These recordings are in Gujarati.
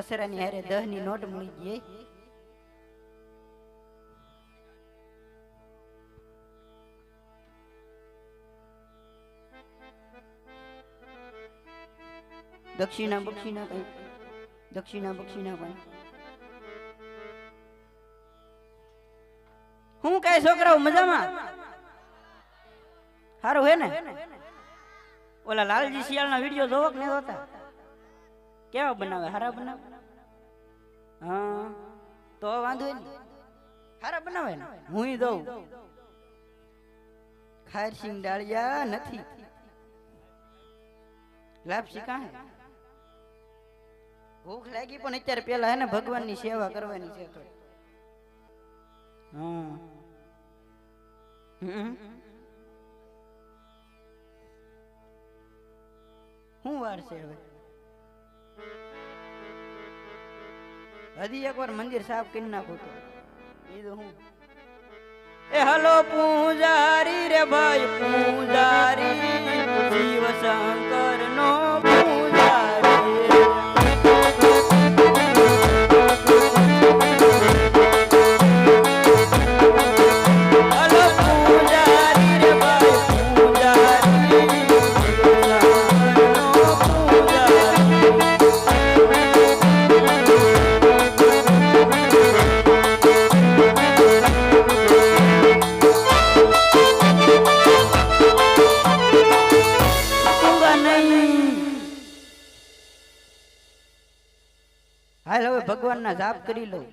પસરાની હારે 10 ની નોટ મળી ગઈ દક્ષિણા બક્ષિણા કઈ દક્ષિણા બક્ષિણા કઈ હું કઈ છોકરાઓ મજામાં સારું હે ને ઓલા લાલજી શિયાળના વિડિયો જોવો કે ન જોતા કેવા બનાવે હારા બનાવે હા તો વાંધો નહીં હારા બનાવે ને હું દઉં ખારસિંગ ડાળિયા નથી લાપસી કાહે ભૂખ લાગી પણ અત્યારે પેલા હે ને ભગવાનની સેવા કરવાની છે હા હું વાર છે હવે હજી એકવાર મંદિર સાફ કરી નાખું તો એ તો હું એ હલો પૂજારી રે ભાઈ પૂજારી શિવ શંકર નો પૂજારી હાલ હવે ભગવાનના જાપ કરી લઉં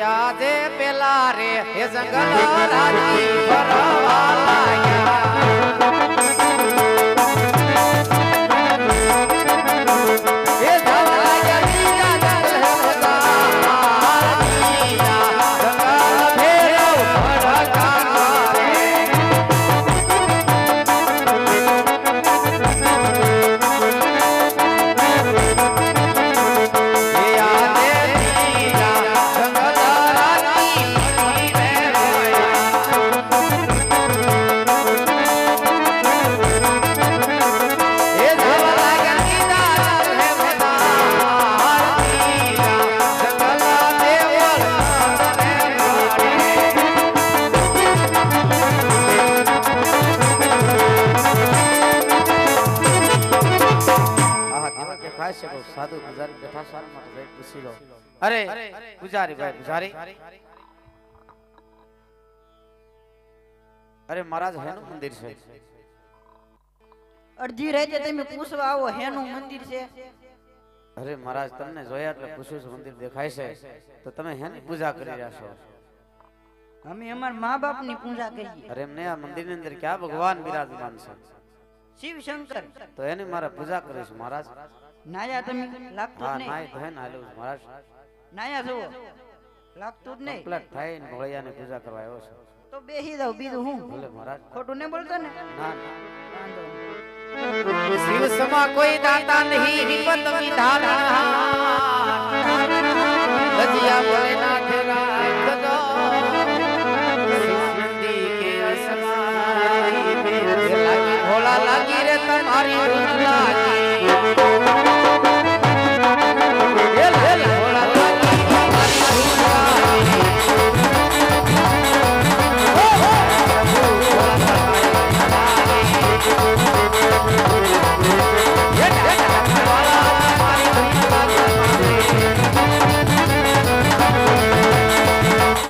આજે પેલા રે એ જંગલ રાજી ફરવા લાગ્યા એ જવા લાગ્યા બીજા જંગલ ભેરવ ભડકા સાધુ પૂજારી બેઠા સારા માટે જઈ પૂછી લો અરે પૂજારી ભાઈ પૂજારી અરે મહારાજ હેનું મંદિર છે અડધી રાતે તમે પૂછવા આવો હેનું મંદિર છે અરે મહારાજ તમને જોયા એટલે પૂછ્યું છે મંદિર દેખાય છે તો તમે હેની પૂજા કરી રહ્યા છો અમે અમારા મા બાપ ની પૂજા કરીએ અરે એમને આ મંદિર ની અંદર ક્યાં ભગવાન બિરાજમાન છે શિવ શંકર તો એની મારે પૂજા કરીશું મહારાજ નાયા તમે લાગતું જ નહીં નાય તો હે ના મહારાજ નાયા જો લાગતું જ નહીં કમ્પ્લીટ થઈને ભોળિયાની પૂજા કરવા આવ્યો છે તો બેહી જાવ બીજું હું ભલે મહારાજ ખોટું ન બોલતો ને ના વાંધો શિવ સમા કોઈ દાતા નહીં હિંમત વિધાના ભજિયા ભોલેનાથ રાખજો નંદી કે અસમાઈ લાગી ભોલા લાગી રે તમારી લાગી